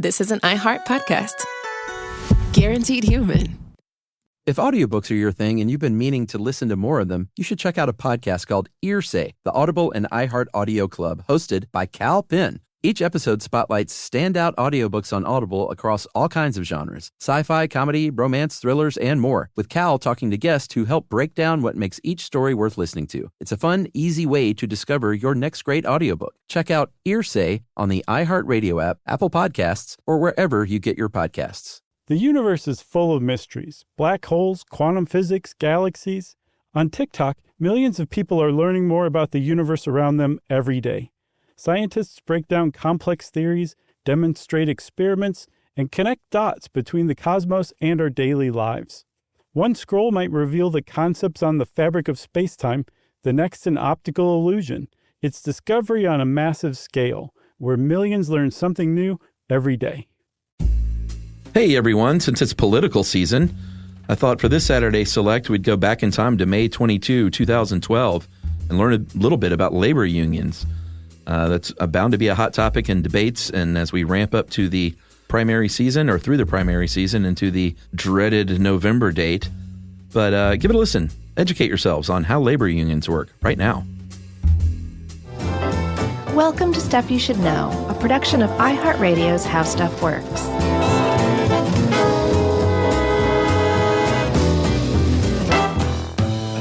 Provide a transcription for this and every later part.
This is an iHeart podcast. Guaranteed human. If audiobooks are your thing and you've been meaning to listen to more of them, you should check out a podcast called Earsay, the Audible and iHeart Audio Club, hosted by Cal Penn. Each episode spotlights standout audiobooks on Audible across all kinds of genres: sci-fi, comedy, romance, thrillers, and more, with Cal talking to guests who help break down what makes each story worth listening to. It's a fun, easy way to discover your next great audiobook. Check out Earsay on the iHeartRadio app, Apple Podcasts, or wherever you get your podcasts. The universe is full of mysteries. Black holes, quantum physics, galaxies. On TikTok, millions of people are learning more about the universe around them every day. Scientists break down complex theories, demonstrate experiments, and connect dots between the cosmos and our daily lives. One scroll might reveal the concepts on the fabric of space-time, the next an optical illusion. It's discovery on a massive scale, where millions learn something new every day. Hey everyone, since it's political season, I thought for this Saturday Select we'd go back in time to May 22, 2012 and learn a little bit about labor unions. That's bound to be a hot topic in debates, and as we ramp up to the primary season, or through the primary season into the dreaded November date. But give it a listen. Educate yourselves on how labor unions work right now. Welcome to Stuff You Should Know, a production of iHeartRadio's How Stuff Works.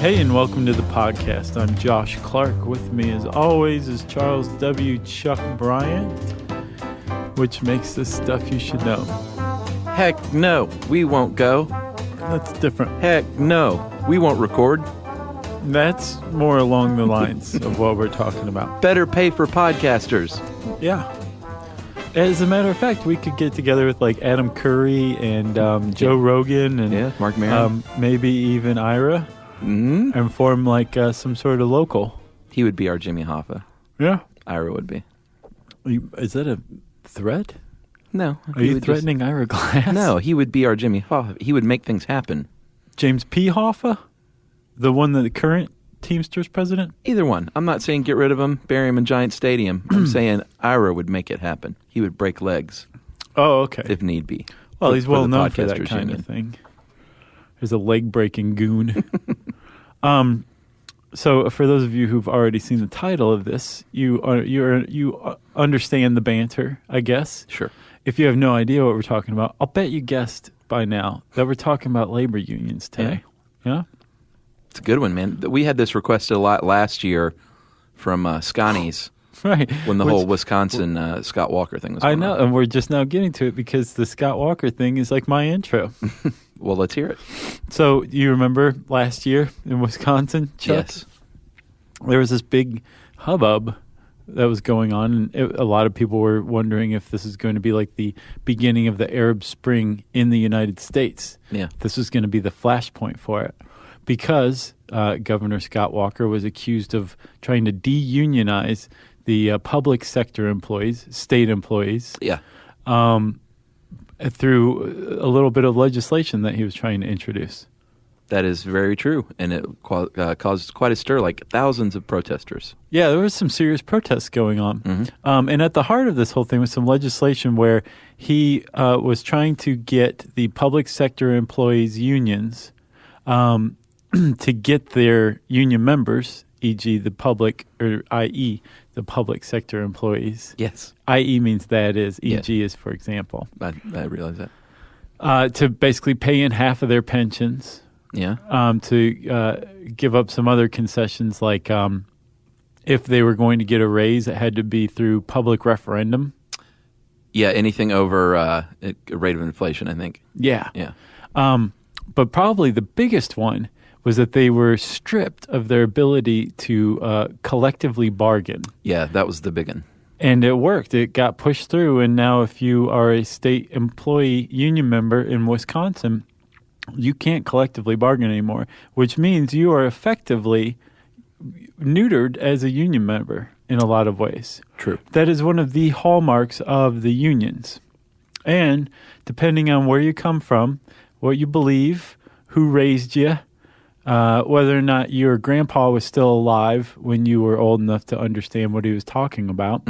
Hey, and welcome to the podcast. I'm Josh Clark. With me, as always, is Charles W. Chuck Bryant, which makes this Stuff You Should Know. Heck no, we won't go. That's different. Heck no, we won't record. That's more along the lines of what we're talking about. Better pay for podcasters. Yeah. As a matter of fact, we could get together with like Adam Curry and Joe Rogan and Mark Maron. Maybe even Ira. Mm-hmm. And form like some sort of local. He would be our Jimmy Hoffa. Yeah. Ira would be. Is that a threat? No. Are you threatening Ira Glass? No, he would be our Jimmy Hoffa. He would make things happen. James P. Hoffa? The one that the current Teamsters president? Either one. I'm not saying get rid of him, bury him in Giant Stadium. I'm saying Ira would make it happen. He would break legs. Oh, okay. If need be. Well, he's well known for that kind of thing. There's a leg-breaking goon. So for those of you who've already seen the title of this, you understand the banter, I guess. Sure. If you have no idea what we're talking about, I'll bet you guessed by now that we're talking about labor unions today. Yeah? It's a good one, man. We had this requested a lot last year from Scotties. Right. When the whole Wisconsin Scott Walker thing was going on. I know, and we're just now getting to it because the Scott Walker thing is like my intro. Well, let's hear it. So you remember last year in Wisconsin, Chuck? Yes. There was this big hubbub that was going on, and a lot of people were wondering if this is going to be like the beginning of the Arab Spring in the United States. Yeah. This was going to be the flashpoint for it because Governor Scott Walker was accused of trying to de-unionize the public sector employees, state employees, through a little bit of legislation that he was trying to introduce. That is very true, and it caused quite a stir, like thousands of protesters. Yeah, there was some serious protests going on. Mm-hmm. And at the heart of this whole thing was some legislation where he was trying to get the public sector employees' unions to get their union members, e.g. the public, or i.e., the public sector employees. Yes. I.e. means that is. E.g. is for example. I realize that. To basically pay in half of their pensions. Yeah. To give up some other concessions, like if they were going to get a raise, it had to be through public referendum. Yeah, anything over a rate of inflation, I think. Yeah. Yeah. But probably the biggest one was that they were stripped of their ability to collectively bargain. Yeah, that was the big one. And it worked. It got pushed through, and now if you are a state employee union member in Wisconsin, you can't collectively bargain anymore, which means you are effectively neutered as a union member in a lot of ways. True. That is one of the hallmarks of the unions. And depending on where you come from, what you believe, who raised you, whether or not your grandpa was still alive when you were old enough to understand what he was talking about,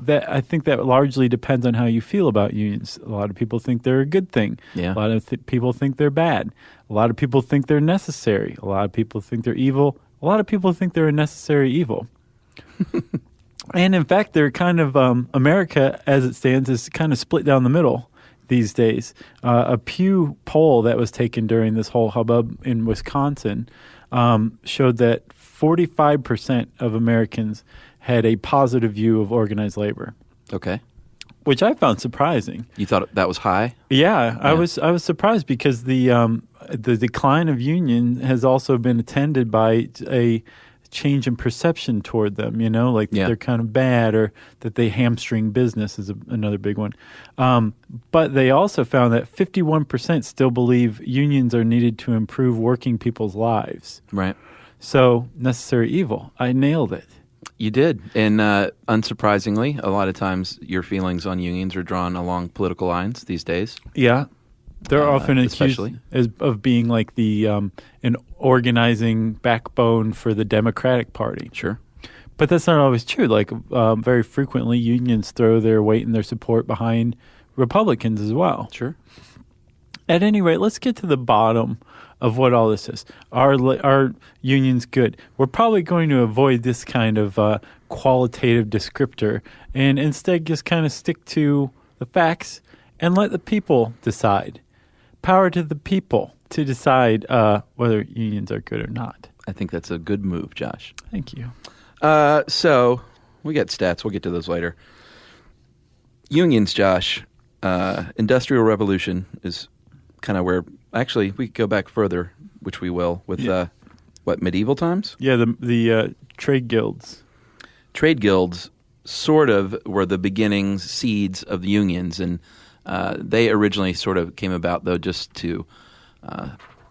I think that largely depends on how you feel about unions. A lot of people think they're a good thing. Yeah. A lot of people think they're bad. A lot of people think they're necessary. A lot of people think they're evil. A lot of people think they're a necessary evil. And in fact, they're kind of America, as it stands, is kind of split down the middle these days. A Pew poll that was taken during this whole hubbub in Wisconsin showed that 45% of Americans had a positive view of organized labor. Okay. Which I found surprising. You thought that was high? Yeah. I was surprised because the decline of union has also been attended by a change in perception toward them, like they're kind of bad, or that they hamstring business is another big one. But they also found that 51% still believe unions are needed to improve working people's lives. Right. So, necessary evil. I nailed it. You did. And unsurprisingly, a lot of times your feelings on unions are drawn along political lines these days. Yeah. They're often accused especially. of being like an organizing backbone for the Democratic Party. Sure. But that's not always true. Like very frequently, unions throw their weight and their support behind Republicans as well. Sure. At any rate, let's get to the bottom of what all this is. Are unions good? We're probably going to avoid this kind of qualitative descriptor and instead just kind of stick to the facts and let the people decide. Power to the people to decide whether unions are good or not. I think that's a good move, Josh. Thank you. So we got stats. We'll get to those later. Unions, Josh. Industrial Revolution is kind of where. Actually, we could go back further, which we will with medieval times. Yeah, the trade guilds. Trade guilds sort of were the beginnings, seeds of the unions, and they originally sort of came about though just to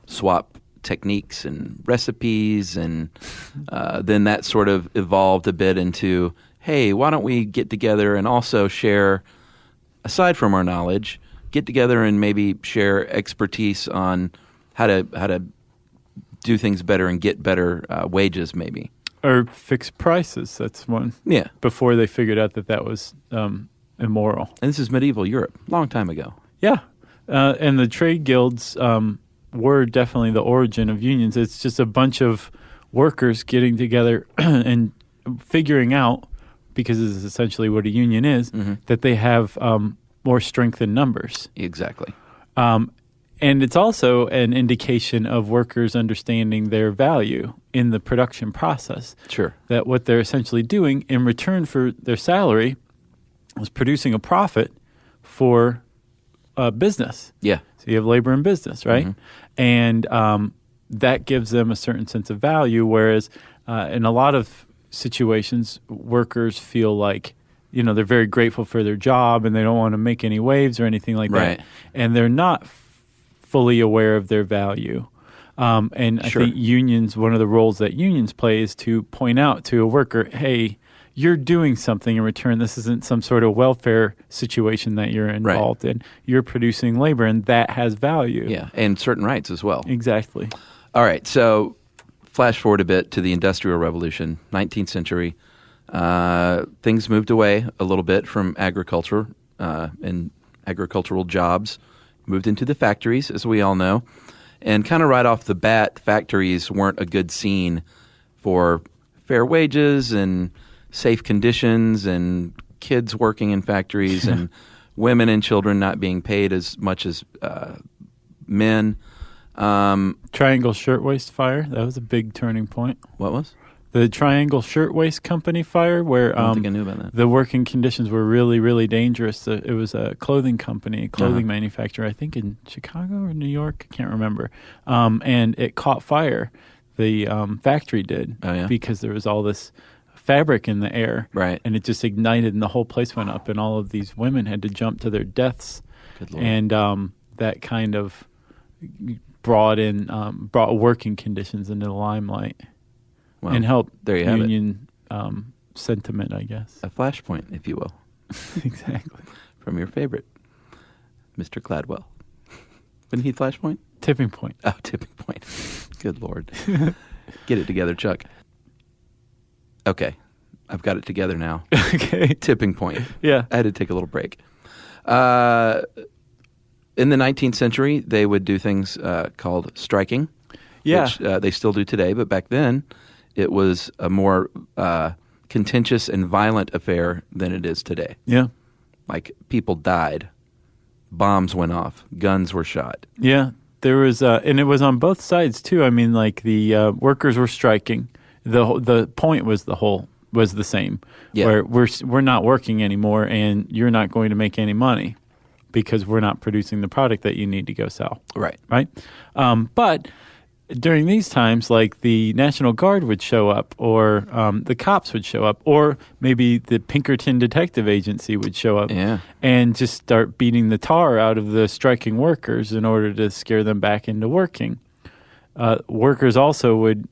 swap techniques and recipes, and then that sort of evolved a bit into, hey, why don't we get together and also share, aside from our knowledge, get together and maybe share expertise on how to do things better and get better wages, maybe. Or fixed prices. That's one. Yeah. Before they figured out that was immoral. And this is medieval Europe, long time ago. Yeah. And the trade guilds were definitely the origin of unions. It's just a bunch of workers getting together and figuring out, because this is essentially what a union is, that they have more strength in numbers. Exactly. And it's also an indication of workers understanding their value in the production process. Sure. That what they're essentially doing in return for their salary was producing a profit for business. Yeah. So you have labor and business, right? And that gives them a certain sense of value, whereas in a lot of situations, workers feel like, they're very grateful for their job and they don't want to make any waves or anything like that. And they're not fully aware of their value. And I think unions, one of the roles that unions play is to point out to a worker, hey, you're doing something in return. This isn't some sort of welfare situation that you're involved in. You're producing labor, and that has value. Yeah, and certain rights as well. Exactly. All right, so flash forward a bit to the Industrial Revolution, 19th century. Things moved away a little bit from agriculture and agricultural jobs, moved into the factories, as we all know. And kind of right off the bat, factories weren't a good scene for fair wages and safe conditions and kids working in factories and women and children not being paid as much as men. Triangle Shirtwaist Fire, that was a big turning point. What was? The Triangle Shirtwaist Company fire, where I don't think I knew about that. The working conditions were really, really dangerous. It was a clothing company, a clothing manufacturer, I think in Chicago or New York, I can't remember. And it caught fire. The factory did, because there was all this fabric in the air, and it just ignited, and the whole place went up, and all of these women had to jump to their deaths. Good Lord. And that kind of brought working conditions into the limelight. Well, and help there you have union sentiment, I guess. A flashpoint, if you will. Exactly. From your favorite, Mr. Gladwell. Wasn't he Flashpoint? Tipping Point. Oh, Tipping Point. Good Lord. Get it together, Chuck. Okay. I've got it together now. Okay. Tipping point. Yeah. I had to take a little break. In the 19th century, they would do things called striking, which they still do today. But back then, it was a more contentious and violent affair than it is today. Yeah. Like, people died. Bombs went off. Guns were shot. Yeah. There was, and it was on both sides, too. I mean, like, the workers were striking. The point was the same. Yeah. Where we're not working anymore, and you're not going to make any money because we're not producing the product that you need to go sell. Right. Right? But during these times, like, the National Guard would show up, or the cops would show up, or maybe the Pinkerton Detective Agency would show up and just start beating the tar out of the striking workers in order to scare them back into working. Workers also would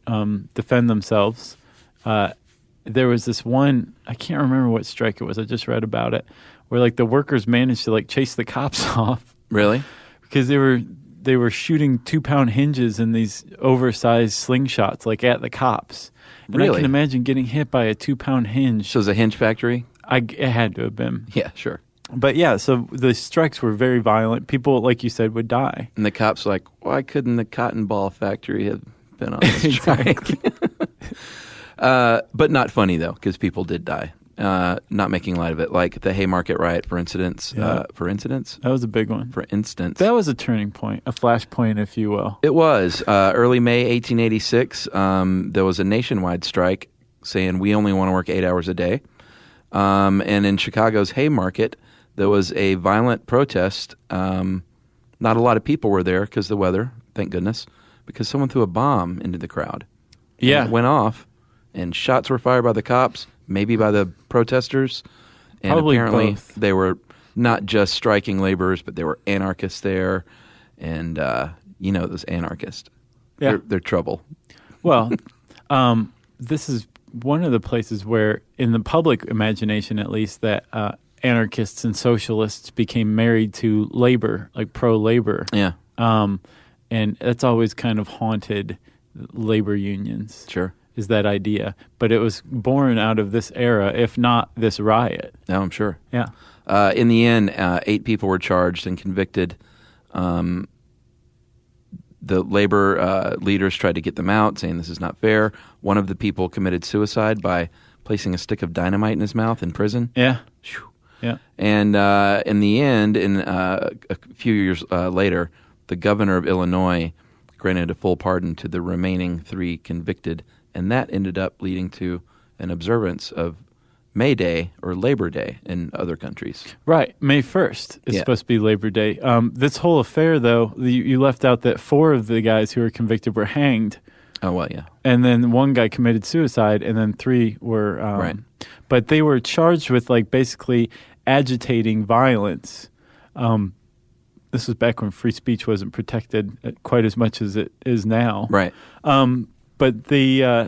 defend themselves. There was this one, I can't remember what strike it was, I just read about it, where, like, the workers managed to, like, chase the cops off. Really? Because they were shooting 2-pound hinges in these oversized slingshots, like, at the cops. And really? I can imagine getting hit by a 2-pound hinge. So it was a hinge factory? It had to have been. Yeah, sure. But yeah, so the strikes were very violent. People, like you said, would die. And the cops were like, why couldn't the cotton ball factory have been on the strike? But not funny, though, because people did die. Not making light of it. Like the Haymarket riot, for instance. That was a big one. For instance. That was a turning point, a flashpoint, if you will. It was. Early May 1886, there was a nationwide strike saying we only want to work 8 hours a day. And in Chicago's Haymarket, there was a violent protest. Not a lot of people were there because of the weather, thank goodness, because someone threw a bomb into the crowd. Yeah. And it went off, and shots were fired by the cops, maybe by the protesters. And Probably apparently both. They were not just striking laborers, but there were anarchists there. And, those anarchists. Yeah. They're trouble. Well, this is one of the places where, in the public imagination at least, that anarchists and socialists became married to labor, like pro-labor. Yeah. And that's always kind of haunted labor unions. Sure. Is that idea. But it was born out of this era, if not this riot. No, I'm sure. Yeah. In the end, 8 people were charged and convicted. The labor leaders tried to get them out, saying this is not fair. One of the people committed suicide by placing a stick of dynamite in his mouth in prison. Yeah. Whew. Yeah. And in the end, a few years later, the governor of Illinois granted a full pardon to the remaining 3 convicted, and that ended up leading to an observance of May Day or Labor Day in other countries. Right. May 1st is supposed to be Labor Day. This whole affair, though, you left out that 4 of the guys who were convicted were hanged. Oh, well, yeah. And then 1 guy committed suicide, and then 3 were... right. But they were charged with, like, basically agitating violence. This was back when free speech wasn't protected quite as much as it is now. Right. But they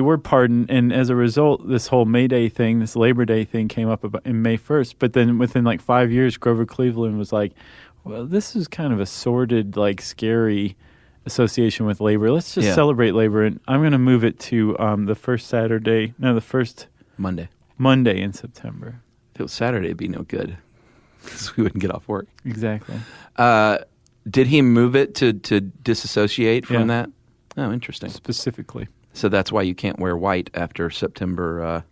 were pardoned, and as a result, this whole May Day thing, this Labor Day thing, came up in May 1st. But then within like 5 years, Grover Cleveland was like, "Well, this is kind of a sordid, like, scary association with labor. Let's just celebrate labor, and I'm going to move it to the first Monday in September." If it was Saturday, it'd be no good because we wouldn't get off work. Exactly. Did he move it to disassociate from that? Oh, interesting. Specifically. So that's why you can't wear white after September.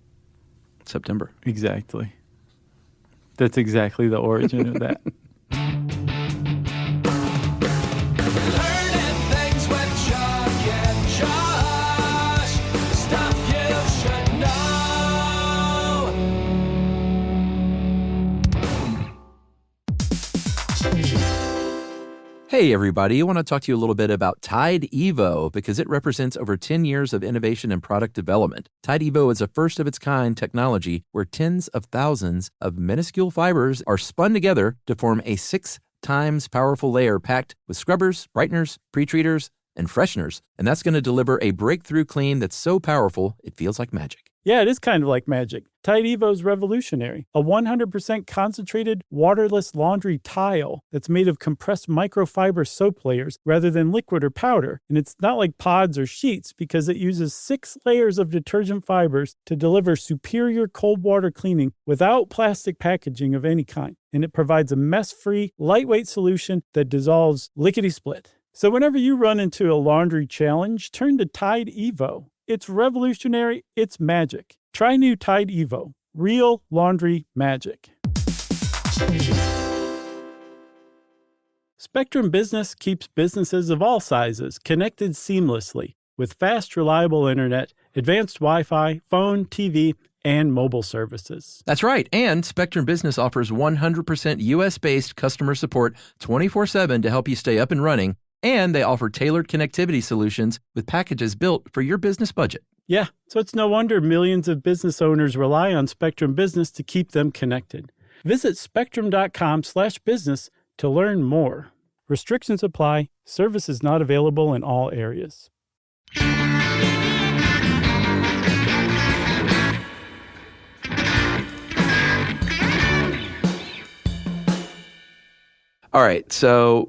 Exactly. That's exactly the origin of that. Learning things with Chuck and Josh. Stuff you should know. Hey, everybody. I want to talk to you a little bit about Tide Evo because it represents over 10 years of innovation and product development. Tide Evo is a first-of-its-kind technology where tens of thousands of minuscule fibers are spun together to form a 6 times powerful layer packed with scrubbers, brighteners, pre-treaters, and fresheners. And that's going to deliver a breakthrough clean that's so powerful, it feels like magic. Yeah, it is kind of like magic. Tide Evo is revolutionary. A 100% concentrated, waterless laundry tile that's made of compressed microfiber soap layers rather than liquid or powder. And it's not like pods or sheets because it uses 6 layers of detergent fibers to deliver superior cold water cleaning without plastic packaging of any kind. And it provides a mess-free, lightweight solution that dissolves lickety-split. So whenever you run into a laundry challenge, turn to Tide Evo. It's revolutionary, it's magic. Try new Tide Evo. Real laundry magic. Spectrum Business keeps businesses of all sizes connected seamlessly with fast, reliable internet, advanced Wi-Fi, phone, TV, and mobile services. That's right. And Spectrum Business offers 100% U.S.-based customer support 24/7 to help you stay up and running. And they offer tailored connectivity solutions with packages built for your business budget. Yeah, so it's no wonder millions of business owners rely on Spectrum Business to keep them connected. Visit spectrum.com/business to learn more. Restrictions apply. Service is not available in all areas. All right, so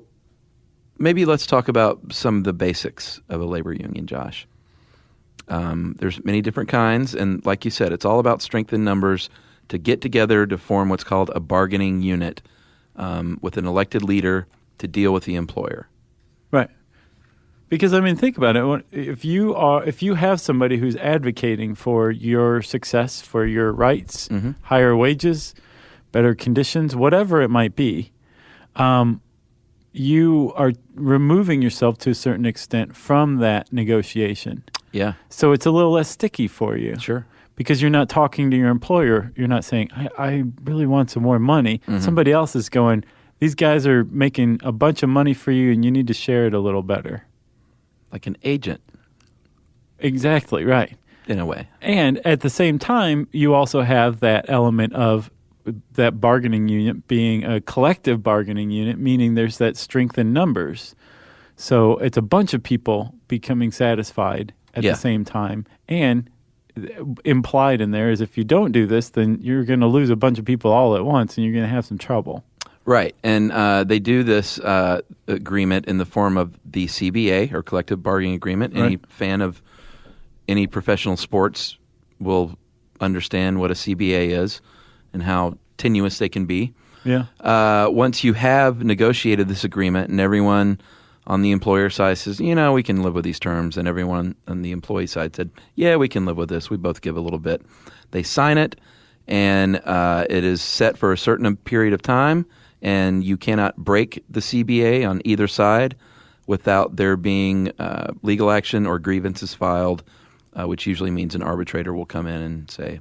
maybe let's talk about some of the basics of a labor union, Josh. There's many different kinds, and like you said, it's all about strength in numbers to get together to form what's called a bargaining unit with an elected leader to deal with the employer. Right. Because, I mean, think about it. If you have somebody who's advocating for your success, for your rights, higher wages, better conditions, whatever it might be, you are removing yourself to a certain extent from that negotiation. Yeah. So it's a little less sticky for you. Sure. Because you're not talking to your employer. You're not saying, I really want some more money. Somebody else is going, these guys are making a bunch of money for you and you need to share it a little better. Like an agent. Exactly, right. In a way. And at the same time, you also have that element of that bargaining unit being a collective bargaining unit, meaning there's that strength in numbers. So it's a bunch of people becoming satisfied at the same time. And implied in there is if you don't do this, then you're going to lose a bunch of people all at once and you're going to have some trouble. Right. And they do this agreement in the form of the CBA, or collective bargaining agreement. Any fan of any professional sports will understand what a CBA is and how tenuous they can be. Yeah. Once you have negotiated this agreement and everyone on the employer side says, we can live with these terms, and everyone on the employee side said, yeah, we can live with this. We both give a little bit. They sign it, and it is set for a certain period of time, and you cannot break the CBA on either side without there being legal action or grievances filed, which usually means an arbitrator will come in and say,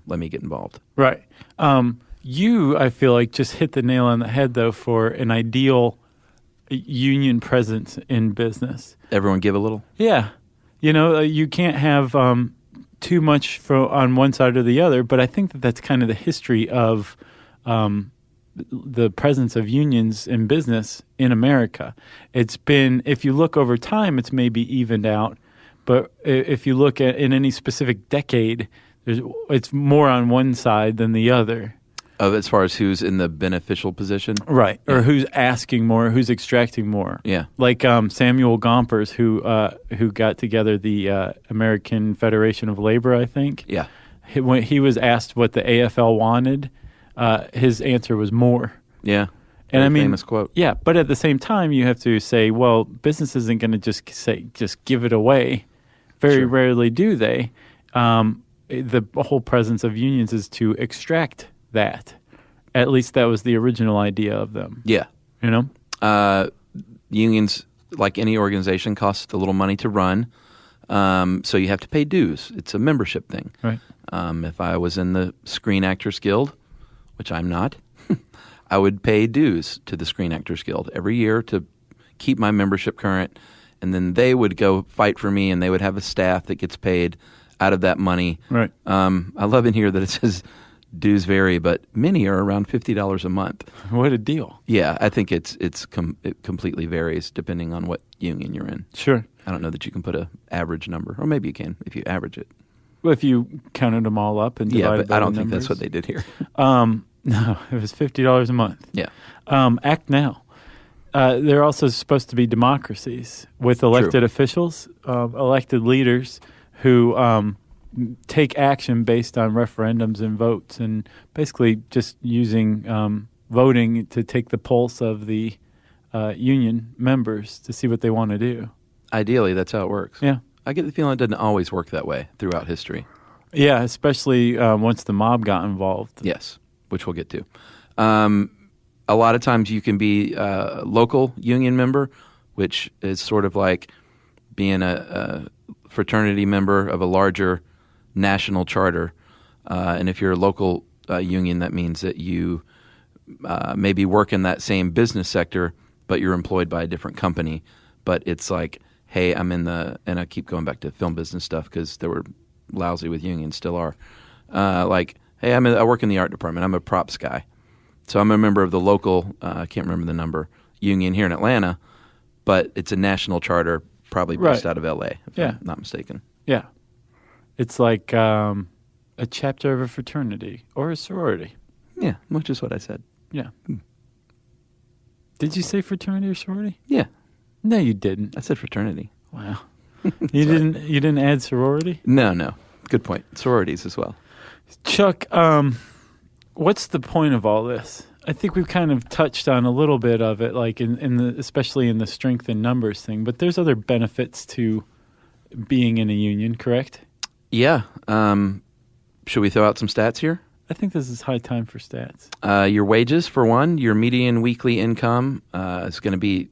let me get involved. Right. You, I feel like, just hit the nail on the head, though, for an ideal union presence in business. Everyone give a little? Yeah. You can't have too much on one side or the other, but I think that's kind of the history of the presence of unions in business in America. It's been, if you look over time, it's maybe evened out, but if you look at in any specific decade, it's more on one side than the other. As far as who's in the beneficial position? Right. Yeah. Or who's asking more, who's extracting more. Yeah. Like Samuel Gompers, who got together the American Federation of Labor, I think. Yeah. When he was asked what the AFL wanted, his answer was more. Yeah. And I mean, famous quote. Yeah, but at the same time, you have to say, well, business isn't going to just give it away. Very rarely do they. The whole presence of unions is to extract that. At least that was the original idea of them. Yeah. Unions, like any organization, cost a little money to run. So you have to pay dues. It's a membership thing. Right. If I was in the Screen Actors Guild, which I'm not, I would pay dues to the Screen Actors Guild every year to keep my membership current. And then they would go fight for me, and they would have a staff that gets paid out of that money. Right. I love in here that it says dues vary, but many are around $50 a month. What a deal. Yeah, I think it completely varies depending on what union you're in. Sure. I don't know that you can put an average number, or maybe you can if you average it. If you counted them all up and divided but by I don't the think that's numbers. what they did here. No, it was $50 a month. Yeah. Act now. They're also supposed to be democracies with elected officials, elected leaders who take action based on referendums and votes, and basically just using voting to take the pulse of the union members to see what they want to do. Ideally, that's how it works. Yeah. I get the feeling it doesn't always work that way throughout history. Yeah, especially once the mob got involved. Yes, which we'll get to. A lot of times you can be a local union member, which is sort of like being a fraternity member of a larger national charter. And if you're a local union, that means that you maybe work in that same business sector, but you're employed by a different company. But it's like, hey, I'm in and I keep going back to film business stuff because they were lousy with unions, still are. Like, hey, I work in the art department. I'm a props guy. So I'm a member of the local, I can't remember the number, union here in Atlanta, but it's a national charter, probably based out of L.A., if I'm not mistaken. Yeah. It's like a chapter of a fraternity or a sorority. Yeah, which is what I said. Yeah. Did you say fraternity or sorority? Yeah, No, you didn't. I said fraternity. Wow. You didn't add sorority? No. Good point. Sororities as well. Chuck, what's the point of all this? I think we've kind of touched on a little bit of it, like especially in the strength in numbers thing, but there's other benefits to being in a union, correct? Yeah. Should we throw out some stats here? I think this is high time for stats. Your wages, for one, your median weekly income is going to be,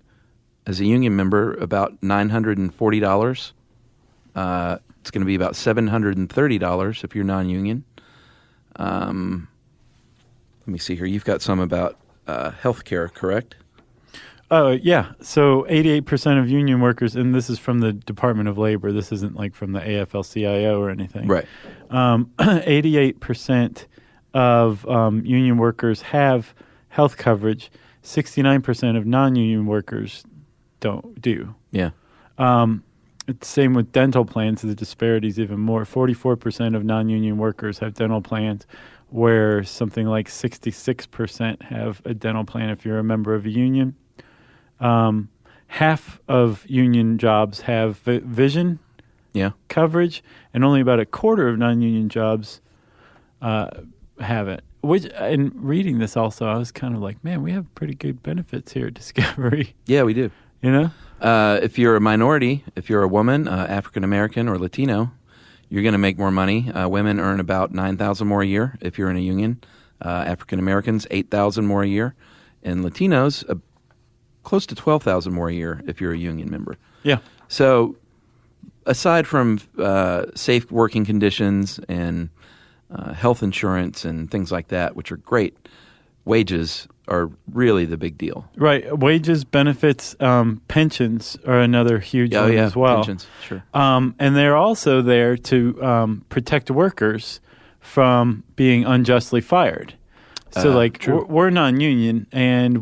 as a union member, about $940. It's going to be about $730 if you're non-union. Let me see here. You've got some about health care, correct? Oh, yeah. So 88% of union workers, and this is from the Department of Labor. This isn't like from the AFL-CIO or anything. Right. 88% of union workers have health coverage. 69% of non-union workers do. Yeah. It's the same with dental plans. The disparity is even more. 44% of non-union workers have dental plans, where something like 66% have a dental plan if you're a member of a union. Half of union jobs have vision coverage, and only about a quarter of non-union jobs have it. Which, in reading this also, I was kind of like, man, we have pretty good benefits here at Discovery. Yeah, we do. You know? If you're a minority, if you're a woman, African-American or Latino, you're going to make more money. Women earn about $9,000 more a year if you're in a union. African-Americans, $8,000 more a year. And Latinos, close to $12,000 more a year if you're a union member. Yeah. So aside from safe working conditions and health insurance and things like that, which are great, wages are really the big deal. Right. Wages, benefits, pensions are another huge one as well. Pensions, sure. And they're also there to protect workers from being unjustly fired. So, we're non-union, and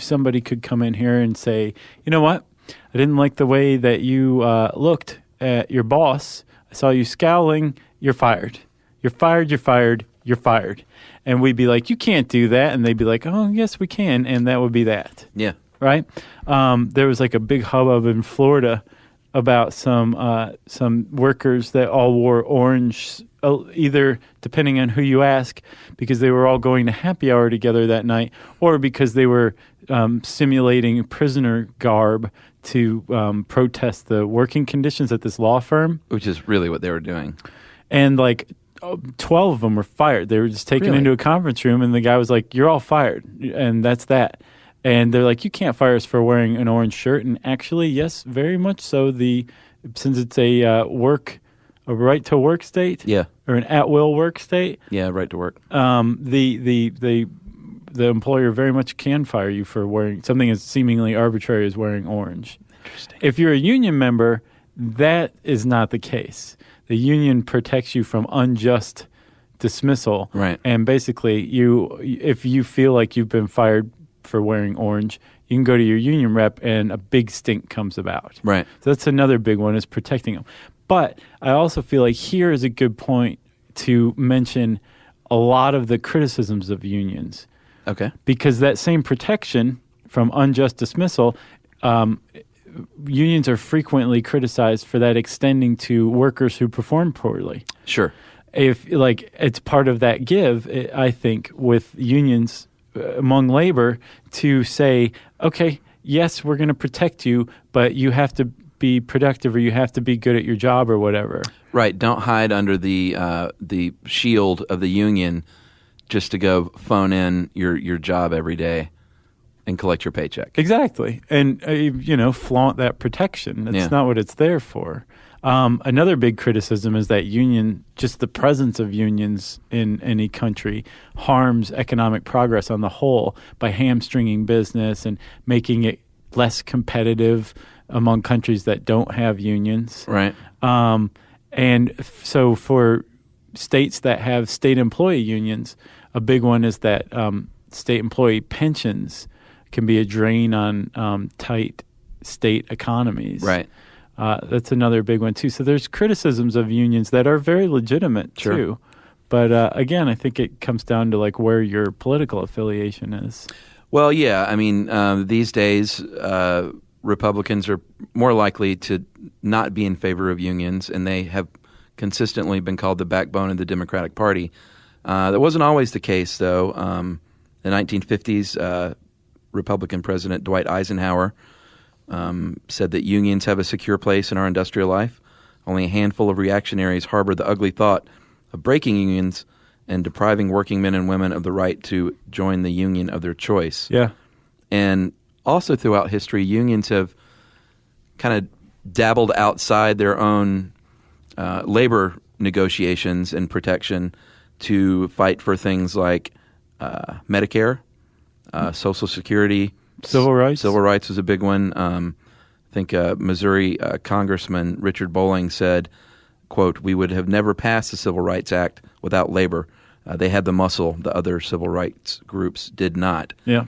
somebody could come in here and say, you know what? I didn't like the way that you looked at your boss. I saw you scowling. You're fired. You're fired. You're fired. You're fired. And we'd be like, you can't do that. And they'd be like, oh, yes, we can. And that would be that. Yeah. Right? There was like a big hubbub in Florida about some workers that all wore orange, either depending on who you ask, because they were all going to happy hour together that night, or because they were simulating prisoner garb to protest the working conditions at this law firm. Which is really what they were doing. And 12 of them were fired. They were just taken into a conference room, and the guy was like, you're all fired, and that's that. And they're like, you can't fire us for wearing an orange shirt. And actually, yes, very much so. Since it's a right to work state, or an at will work state, right to work. The employer very much can fire you for wearing something as seemingly arbitrary as wearing orange. Interesting. If you're a union member, that is not the case. The union protects you from unjust dismissal, right? And basically, if you feel like you've been fired for wearing orange, you can go to your union rep and a big stink comes about. Right. So that's another big one, is protecting them. But I also feel like here is a good point to mention a lot of the criticisms of unions. Okay. Because that same protection from unjust dismissal, unions are frequently criticized for that extending to workers who perform poorly. Sure. If it's part of that give, I think, with unions among labor to say, okay, yes, we're going to protect you, but you have to be productive or you have to be good at your job or whatever. Right. Don't hide under the shield of the union just to go phone in your job every day and collect your paycheck. Exactly. And, flaunt that protection. That's not what it's there for. Another big criticism is that just the presence of unions in any country harms economic progress on the whole by hamstringing business and making it less competitive among countries that don't have unions. Right. So for states that have state employee unions, a big one is that state employee pensions can be a drain on tight state economies. Right. That's another big one, too. So there's criticisms of unions that are very legitimate, too. But again, I think it comes down to where your political affiliation is. Well, yeah. I mean, these days, Republicans are more likely to not be in favor of unions, and they have consistently been called the backbone of the Democratic Party. That wasn't always the case, though. In the 1950s, Republican President Dwight Eisenhower said that unions have a secure place in our industrial life. Only a handful of reactionaries harbor the ugly thought of breaking unions and depriving working men and women of the right to join the union of their choice. Yeah. And also throughout history, unions have kind of dabbled outside their own labor negotiations and protection to fight for things like Medicare, Social Security. Civil rights? Civil rights was a big one. I think Missouri Congressman Richard Bolling said, quote, "We would have never passed the Civil Rights Act without labor. They had the muscle. The other civil rights groups did not." Yeah.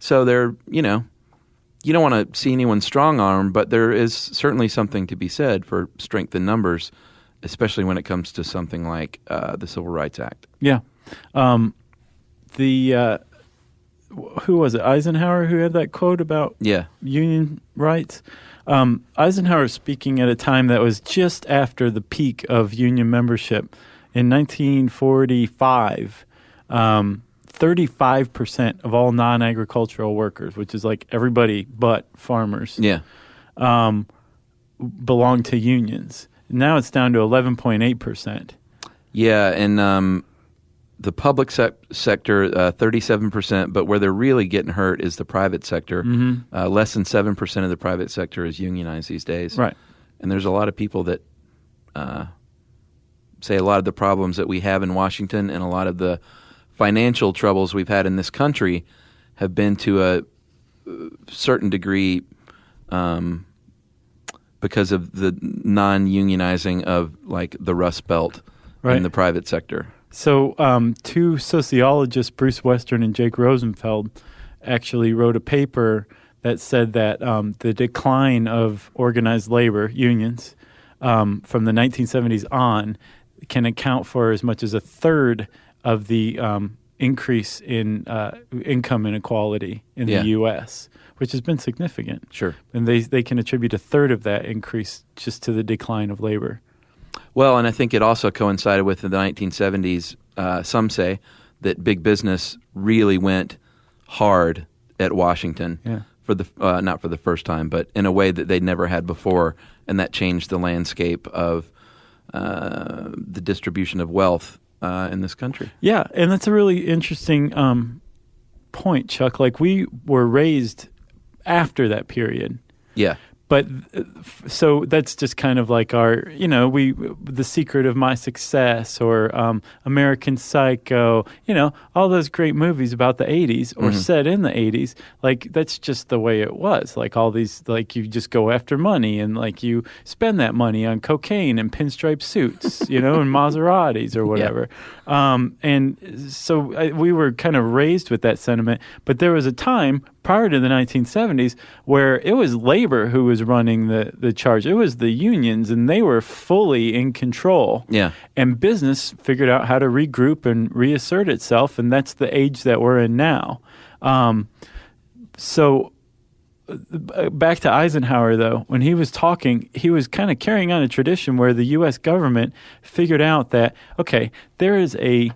So they're, you don't want to see anyone strong-armed, but there is certainly something to be said for strength in numbers, especially when it comes to something like the Civil Rights Act. Yeah. Who was it? Eisenhower who had that quote about union rights? Eisenhower was speaking at a time that was just after the peak of union membership. In 1945, 35% of all non-agricultural workers, which is everybody but farmers, belong to unions. Now it's down to 11.8%. Yeah, and the public sector, 37%, but where they're really getting hurt is the private sector. Mm-hmm. Less than 7% of the private sector is unionized these days. Right. And there's a lot of people that say a lot of the problems that we have in Washington and a lot of the financial troubles we've had in this country have been to a certain degree because of the non-unionizing of the Rust Belt in the private sector. So two sociologists, Bruce Western and Jake Rosenfeld, actually wrote a paper that said that the decline of organized labor unions from the 1970s on can account for as much as a third of the increase in income inequality in the U.S., which has been significant. Sure. And they can attribute a third of that increase just to the decline of labor. Well, and I think it also coincided with the 1970s. Some say that big business really went hard at Washington for the not for the first time, but in a way that they'd never had before, and that changed the landscape of the distribution of wealth in this country. Yeah, and that's a really interesting point, Chuck. We were raised after that period. Yeah. But so that's just kind of our, The Secret of My Success or American Psycho, all those great movies about the 80s or set in the 80s. That's just the way it was. All these, you just go after money and you spend that money on cocaine and pinstripe suits, and Maseratis or whatever. Yeah. And so we were kind of raised with that sentiment. But there was a time prior to the 1970s, where it was labor who was running the charge. It was the unions, and they were fully in control. Yeah. And business figured out how to regroup and reassert itself, and that's the age that we're in now. So back to Eisenhower, though, when he was talking, he was kind of carrying on a tradition where the U.S. government figured out that, okay, there is a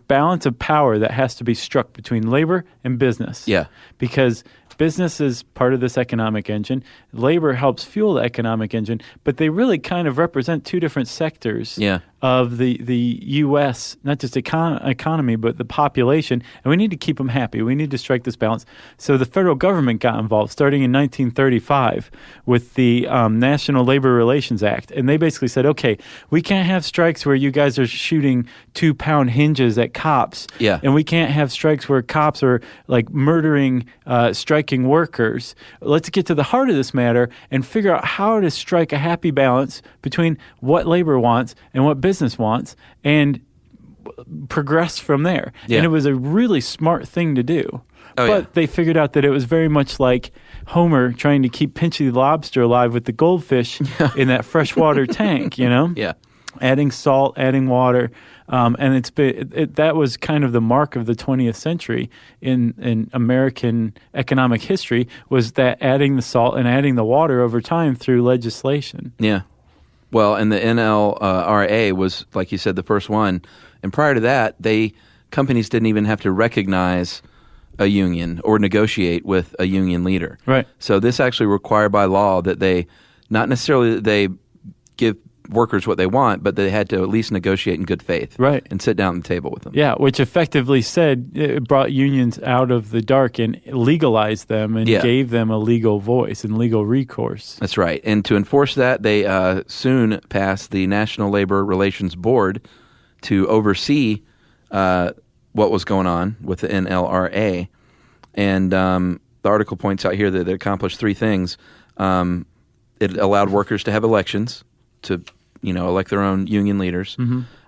balance of power that has to be struck between labor and business. Yeah. Because business is part of this economic engine. Labor helps fuel the economic engine, but they really kind of represent two different sectors of the U.S., not just economy, but the population. And we need to keep them happy. We need to strike this balance. So the federal government got involved starting in 1935 with the National Labor Relations Act. And they basically said, okay, we can't have strikes where you guys are shooting 2-pound hinges at cops. Yeah. And we can't have strikes where cops are like murdering striking workers. Let's get to the heart of this matter and figure out how to strike a happy balance between what labor wants and what business wants and progress from there. Yeah. And it was a really smart thing to do. Oh, but they figured out that it was very much like Homer trying to keep Pinchy the lobster alive with the goldfish in that freshwater tank, you know? Yeah. Adding salt, adding water. And that was kind of the mark of the 20th century in American economic history, was that adding the salt and adding the water over time through legislation. Yeah. Well, and the NLRA was, like you said, the first one. And prior to that, companies didn't even have to recognize a union or negotiate with a union leader. Right. So this actually required by law that they, not necessarily that they give workers what they want, but they had to at least negotiate in good faith. Right. And sit down at the table with them. Yeah, which effectively said it brought unions out of the dark and legalized them and gave them a legal voice and legal recourse. That's right. And to enforce that, they soon passed the National Labor Relations Board to oversee what was going on with the NLRA. And the article points out here that it accomplished three things. It allowed workers to have elections to, elect their own union leaders,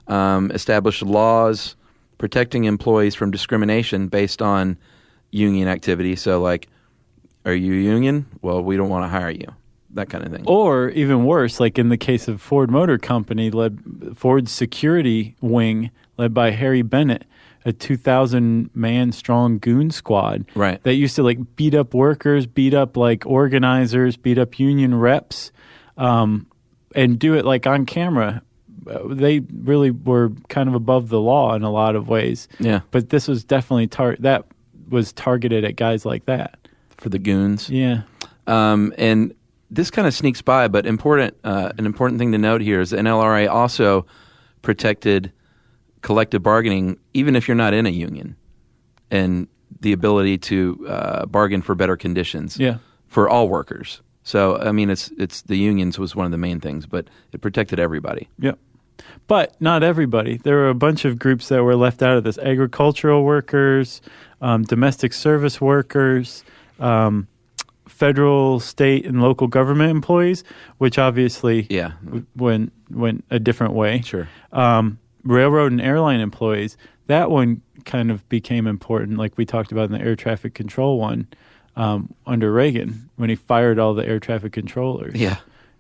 established laws protecting employees from discrimination based on union activity. So, like, are you a union? Well, we don't want to hire you. That kind of thing. Or even worse, like in the case of Ford Motor Company, Ford's security wing, led by Harry Bennett, a 2,000-man strong goon squad that used to like beat up workers, beat up like organizers, beat up union reps, and do it like on camera. They really were kind of above the law in a lot of ways. Yeah. But this was definitely that was targeted at guys like that. For the goons. Yeah. And this kind of sneaks by, but an important thing to note here is the NLRA also protected collective bargaining, even if you're not in a union, and the ability to bargain for better conditions for all workers. So, I mean, it's the unions was one of the main things, but it protected everybody. Yep. But not everybody. There were a bunch of groups that were left out of this. Agricultural workers, domestic service workers, federal, state, and local government employees, which obviously went a different way. Sure. Railroad and airline employees, that one kind of became important, like we talked about in the air traffic control one. Under Reagan, when he fired all the air traffic controllers,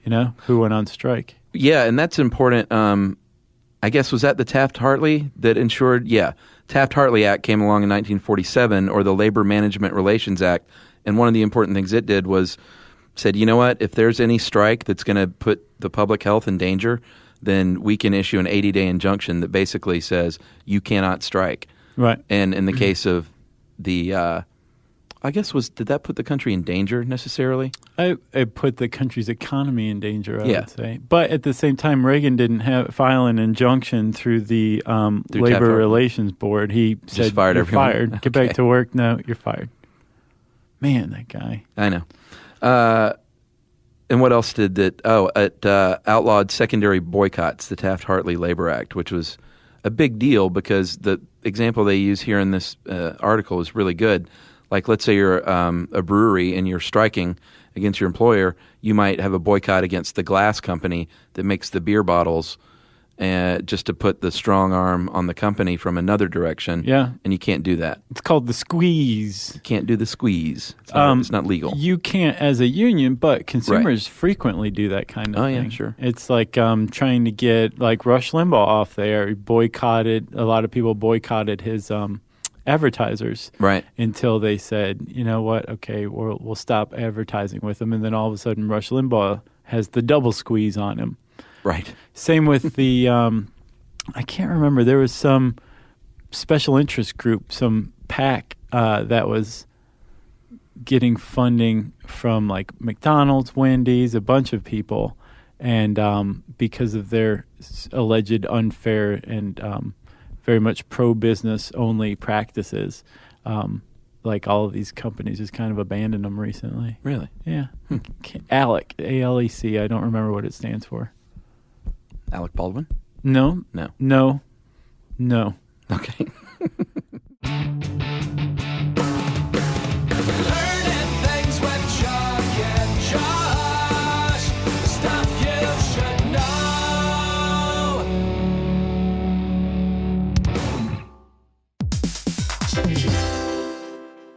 who went on strike. Yeah, and that's important. I guess, was that the Taft-Hartley that ensured? Yeah, Taft-Hartley Act came along in 1947, or the Labor Management Relations Act, and one of the important things it did was said, you know what, if there's any strike that's going to put the public health in danger, then we can issue an 80-day injunction that basically says you cannot strike. Right. And in the case of the I guess did that put the country in danger necessarily? It put the country's economy in danger, I would say. But at the same time, Reagan didn't file an injunction through the Labor Relations Board. He said, fired you're everyone. fired. Get back to work. No, you're fired. Man, that guy. I know. And what else did that? Oh, it outlawed secondary boycotts, the Taft-Hartley Labor Act, which was a big deal because the example they use here in this article is really good. Like, let's say you're a brewery and you're striking against your employer, you might have a boycott against the glass company that makes the beer bottles just to put the strong arm on the company from another direction. Yeah. And you can't do that. It's called the squeeze. You can't do the squeeze. It's not legal. You can't as a union, but consumers frequently do that kind of thing. Oh, yeah, sure. It's like trying to get like Rush Limbaugh off there. A lot of people boycotted his advertisers. Right. Until they said, you know what, okay, we'll stop advertising with him. And then all of a sudden Rush Limbaugh has the double squeeze on him. Right. Same with the, I can't remember, there was some special interest group, some PAC that was getting funding from like McDonald's, Wendy's, a bunch of people. And because of their alleged unfair and very much pro-business only practices, like all of these companies just kind of abandoned them recently. Really? Yeah. ALEC, A-L-E-C, I don't remember what it stands for. Alec Baldwin? No. Okay. Learning things with Chuck and Josh. Stuff you should know.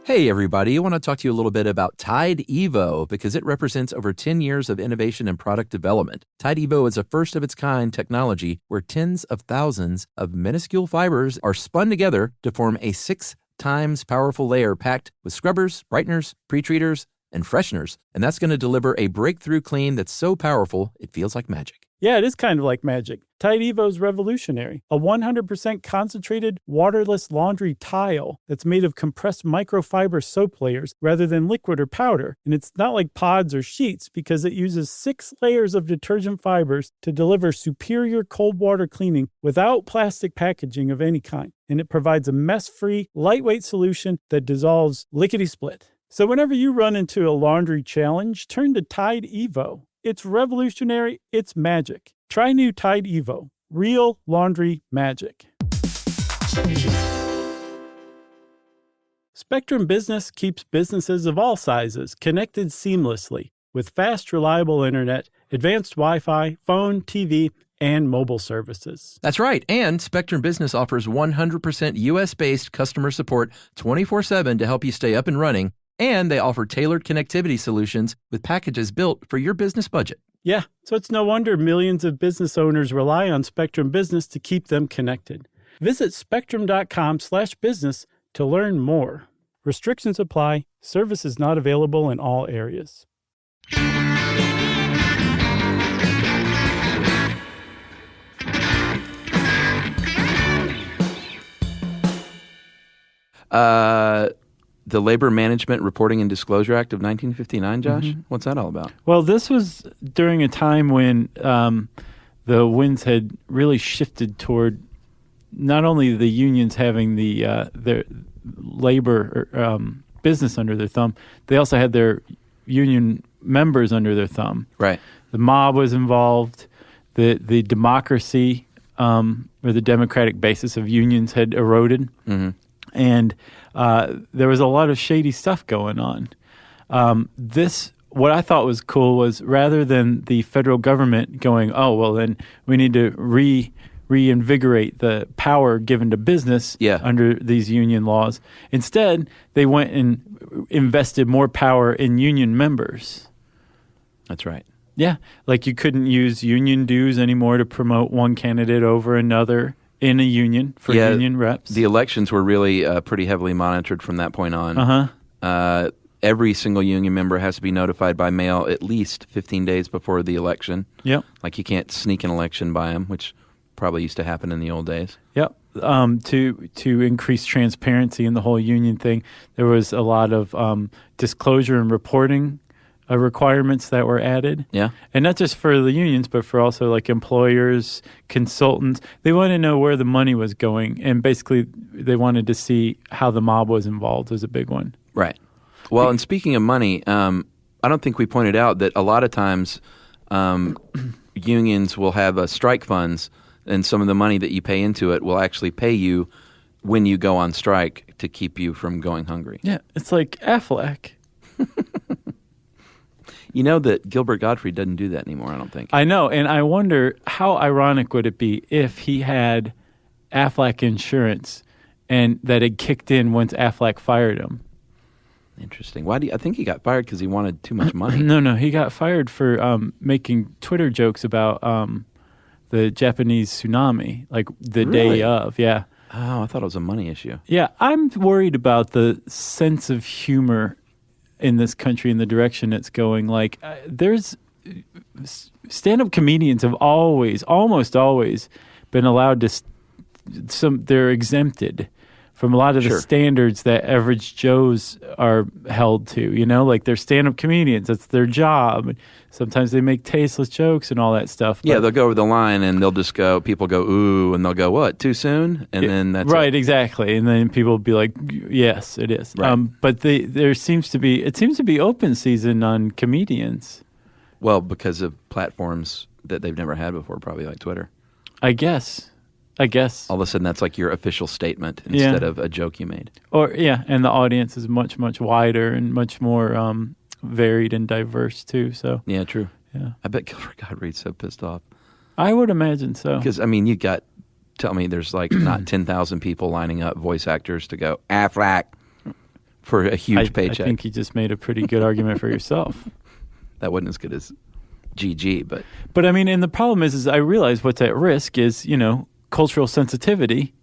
Hey, everybody. I want to talk to you a little bit about Tide Evo because it represents over 10 years of innovation and product development. Tide Evo is a first-of-its-kind technology where tens of thousands of minuscule fibers are spun together to form a 6 times powerful layer packed with scrubbers, brighteners, pre-treaters, and fresheners. And that's going to deliver a breakthrough clean that's so powerful, it feels like magic. Yeah, it is kind of like magic. Tide Evo is revolutionary. A 100% concentrated, waterless laundry tile that's made of compressed microfiber soap layers rather than liquid or powder. And it's not like pods or sheets because it uses 6 layers of detergent fibers to deliver superior cold water cleaning without plastic packaging of any kind. And it provides a mess-free, lightweight solution that dissolves lickety-split. So whenever you run into a laundry challenge, turn to Tide Evo. It's revolutionary. It's magic. Try new Tide Evo. Real laundry magic. Spectrum Business keeps businesses of all sizes connected seamlessly with fast, reliable internet, advanced Wi-Fi, phone, TV, and mobile services. That's right. And Spectrum Business offers 100% U.S.-based customer support 24/7 to help you stay up and running. And they offer tailored connectivity solutions with packages built for your business budget. Yeah, so it's no wonder millions of business owners rely on Spectrum Business to keep them connected. Visit spectrum.com/business to learn more. Restrictions apply. Service is not available in all areas. The Labor Management Reporting and Disclosure Act of 1959, Josh? Mm-hmm. What's that all about? Well, this was during a time when the winds had really shifted toward not only the unions having their labor business under their thumb, they also had their union members under their thumb. Right. The mob was involved. The democracy or the democratic basis of unions had eroded. Mm-hmm. And there was a lot of shady stuff going on. What I thought was cool was rather than the federal government going, oh, well, then we need to reinvigorate the power given to business under these union laws. Instead, they went and invested more power in union members. That's right. Yeah, like you couldn't use union dues anymore to promote one candidate over another in a union for union reps. The elections were really pretty heavily monitored from that point on. Every single union member has to be notified by mail at least 15 days before the election. Yep. Like you can't sneak an election by them, which probably used to happen in the old days. Yep. To increase transparency in the whole union thing, there was a lot of disclosure and reporting requirements that were added. Yeah. And not just for the unions, but for also like employers, consultants. They wanted to know where the money was going. And basically, they wanted to see how the mob was involved was a big one. Right. Well, and speaking of money, I don't think we pointed out that a lot of times unions will have strike funds, and some of the money that you pay into it will actually pay you when you go on strike to keep you from going hungry. Yeah. It's like Aflac. You know that Gilbert Gottfried doesn't do that anymore, I don't think. I know, and I wonder how ironic would it be if he had Aflac insurance and that had kicked in once Aflac fired him. Interesting. Why I think he got fired because he wanted too much money. No, he got fired for making Twitter jokes about the Japanese tsunami, like the day of. Yeah. Oh, I thought it was a money issue. Yeah, I'm worried about the sense of humor in this country and the direction it's going. Like, there's stand-up comedians have almost always been allowed to. They're exempted from a lot of the standards that average Joes are held to, you know, like they're stand-up comedians. That's their job. Sometimes they make tasteless jokes and all that stuff. Yeah, they'll go over the line and they'll just go, people go, ooh, and they'll go, what, too soon? And then that's right, it. Exactly. And then people will be like, yes, it is. Right. But it seems to be open season on comedians. Well, because of platforms that they've never had before, probably like Twitter. I guess. All of a sudden, that's like your official statement instead of a joke you made. And the audience is much, much wider and much more varied and diverse, too. So Yeah, true. Yeah. I bet Gilbert Gottfried's so pissed off. I would imagine so. Because, I mean, tell me there's like not 10,000 people lining up, voice actors, to go, Aflac, for a huge paycheck. I think you just made a pretty good argument for yourself. That wasn't as good as GG, but... But, I mean, and the problem is I realize what's at risk is, you know, cultural sensitivity,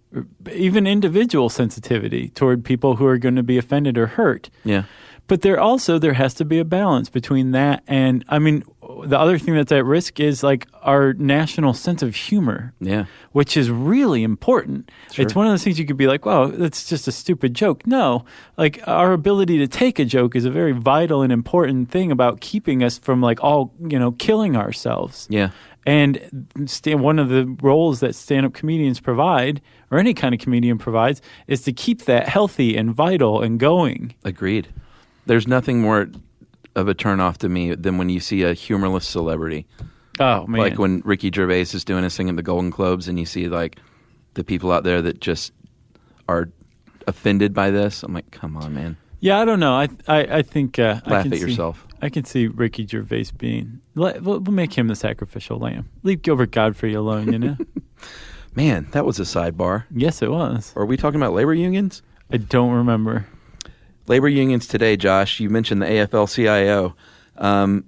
even individual sensitivity toward people who are going to be offended or hurt. Yeah. But there has to be a balance between that and, I mean, the other thing that's at risk is like our national sense of humor. Yeah. Which is really important. Sure. It's one of those things you could be like, well, that's just a stupid joke. No, like our ability to take a joke is a very vital and important thing about keeping us from like all, you know, killing ourselves. Yeah. And one of the roles that stand-up comedians provide, or any kind of comedian provides, is to keep that healthy and vital and going. Agreed. There's nothing more of a turnoff to me than when you see a humorless celebrity. Oh, man. Like when Ricky Gervais is doing his thing at the Golden Globes and you see like the people out there that just are offended by this. I'm like, come on, man. Yeah, I don't know. I think laugh at yourself. I can see Ricky Gervais being. We'll make him the sacrificial lamb. Leave Gilbert Gottfried alone, you know. Man, that was a sidebar. Yes, it was. Are we talking about labor unions? I don't remember. Labor unions today, Josh. You mentioned the AFL-CIO. A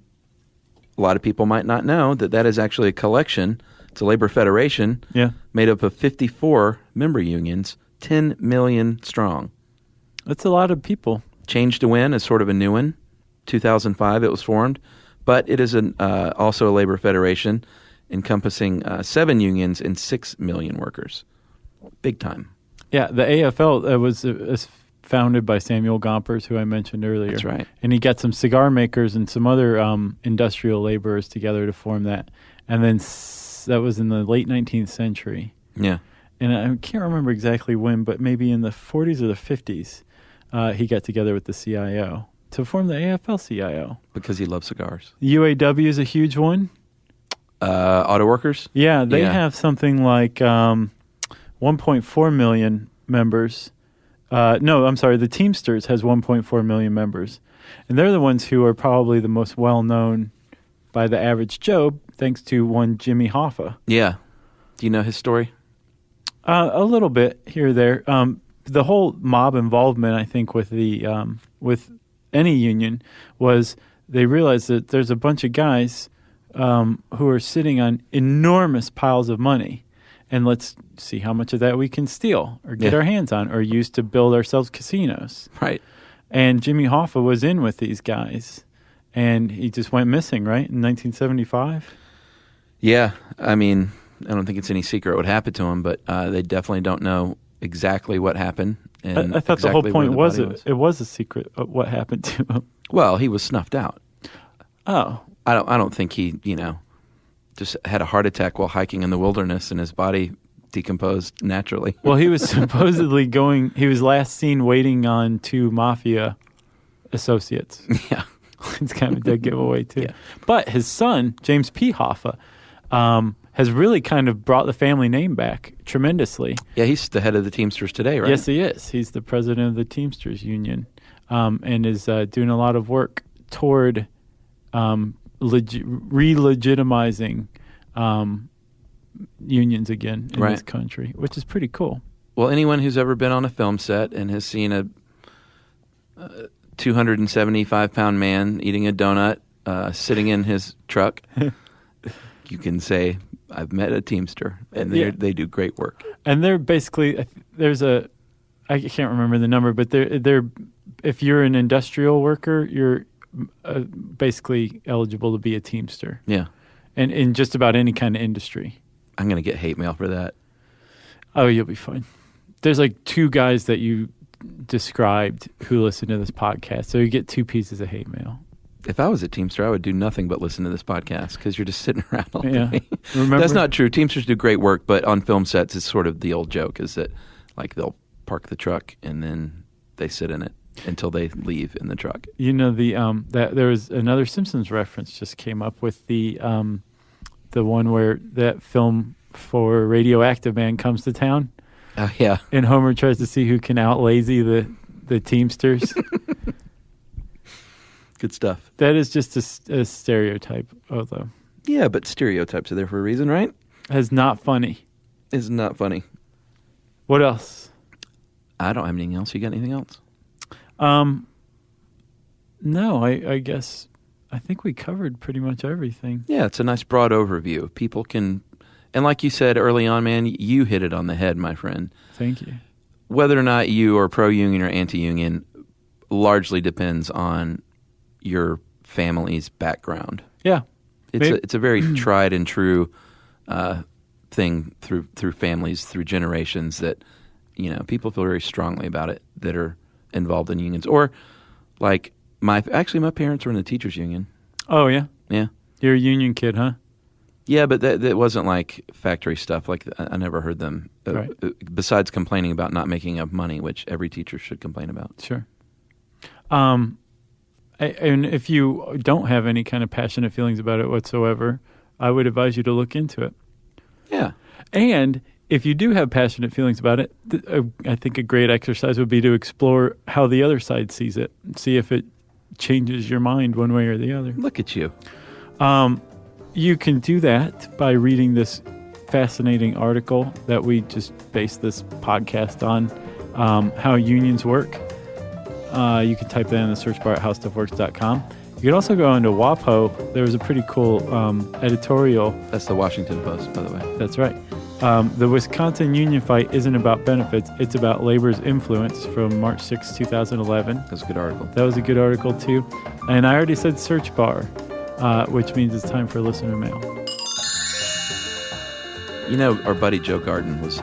lot of people might not know that is actually a collection. It's a labor federation. Yeah. Made up of 54 member unions, 10 million strong. That's a lot of people. Change to Win is sort of a new one. 2005 it was formed, but it is also a labor federation encompassing 7 unions and 6 million workers. Big time. Yeah, the AFL was founded by Samuel Gompers, who I mentioned earlier. That's right. And he got some cigar makers and some other industrial laborers together to form that. And then that was in the late 19th century. Yeah. And I can't remember exactly when, but maybe in the 40s or the 50s, he got together with the CIO to form the AFL-CIO. Because he loves cigars. UAW is a huge one. Auto workers? Yeah, they have something like 1.4 million members. No, I'm sorry, the Teamsters has 1.4 million members. And they're the ones who are probably the most well-known by the average Joe, thanks to one Jimmy Hoffa. Yeah. Do you know his story? A little bit here or there. The whole mob involvement, I think, with any union was they realized that there's a bunch of guys who are sitting on enormous piles of money, and let's see how much of that we can steal or get our hands on or use to build ourselves casinos. Right. And Jimmy Hoffa was in with these guys, and he just went missing, right, in 1975? Yeah. I mean, I don't think it's any secret what happened to him, but they definitely don't know exactly what happened. And I thought exactly the whole point was was. it was a secret of what happened to him. Well, he was snuffed out. Oh. I don't think he, just had a heart attack while hiking in the wilderness and his body decomposed naturally. Well, he was supposedly he was last seen waiting on 2 mafia associates. Yeah. It's kind of a dead giveaway, too. Yeah. But his son, James P. Hoffa, has really kind of brought the family name back tremendously. Yeah, he's the head of the Teamsters today, right? Yes, he is. He's the president of the Teamsters Union and is doing a lot of work toward re-legitimizing unions again in Right. this country, which is pretty cool. Well, anyone who's ever been on a film set and has seen a 275-pound man eating a donut sitting in his truck, you can say, I've met a Teamster, and they do great work. And they're basically, I can't remember the number, but they're if you're an industrial worker, you're basically eligible to be a Teamster. Yeah. And in just about any kind of industry. I'm going to get hate mail for that. Oh, you'll be fine. There's like 2 guys that you described who listen to this podcast, so you get 2 pieces of hate mail. If I was a Teamster, I would do nothing but listen to this podcast because you're just sitting around all day. Remember? That's not true. Teamsters do great work, but on film sets, it's sort of the old joke is that like they'll park the truck and then they sit in it until they leave in the truck. You know, that there was another Simpsons reference just came up with the one where that film for Radioactive Man comes to town. Oh, yeah. And Homer tries to see who can out-lazy the Teamsters. Good stuff. That is just a stereotype, although. Yeah, but stereotypes are there for a reason, right? It's not funny. It's not funny. What else? I don't have anything else. You got anything else? No, I guess I think we covered pretty much everything. Yeah, it's a nice broad overview. People can, and like you said early on, man, you hit it on the head, my friend. Thank you. Whether or not you are pro-union or anti-union largely depends on your family's background. Yeah. It's a very tried and true thing through families, through generations that, you know, people feel very strongly about it that are involved in unions. Or like my parents were in the teachers union. Oh, yeah? Yeah. You're a union kid, huh? Yeah, but that wasn't like factory stuff. Like I never heard them, Right. Besides complaining about not making enough money, which every teacher should complain about. Sure. And if you don't have any kind of passionate feelings about it whatsoever, I would advise you to look into it. Yeah. And if you do have passionate feelings about it, I think a great exercise would be to explore how the other side sees it. See if it changes your mind one way or the other. Look at you. You can do that by reading this fascinating article that we just based this podcast on, how unions work. You can type that in the search bar at howstuffworks.com. You could also go into WAPO. There was a pretty cool editorial. That's the Washington Post, by the way. That's right. The Wisconsin union fight isn't about benefits. It's about labor's influence, from March 6, 2011. That's a good article. That was a good article, too. And I already said search bar, which means it's time for listener mail. You know, our buddy Joe Garden was,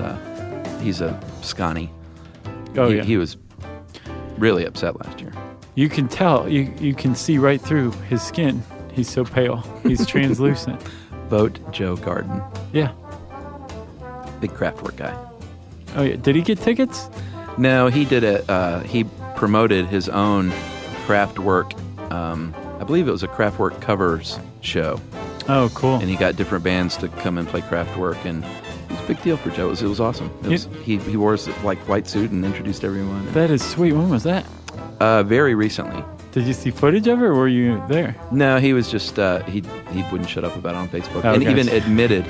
he's a Scotty. Oh, yeah. He was really upset last year. You can tell. You can see right through his skin. He's so pale. He's translucent. Vote Joe Garden. Yeah. Big Kraftwerk guy. Oh, yeah. Did he get tickets? No, he did he promoted his own Kraftwerk, I believe it was a Kraftwerk covers show. Oh, cool. And he got different bands to come and play Kraftwerk, and it was a big deal for Joe. It was awesome. He wore his like white suit and introduced everyone. That is sweet. When was that? Very recently. Did you see footage of it, or were you there? No, he was just he wouldn't shut up about it on Facebook, Oh, and gosh. even admitted,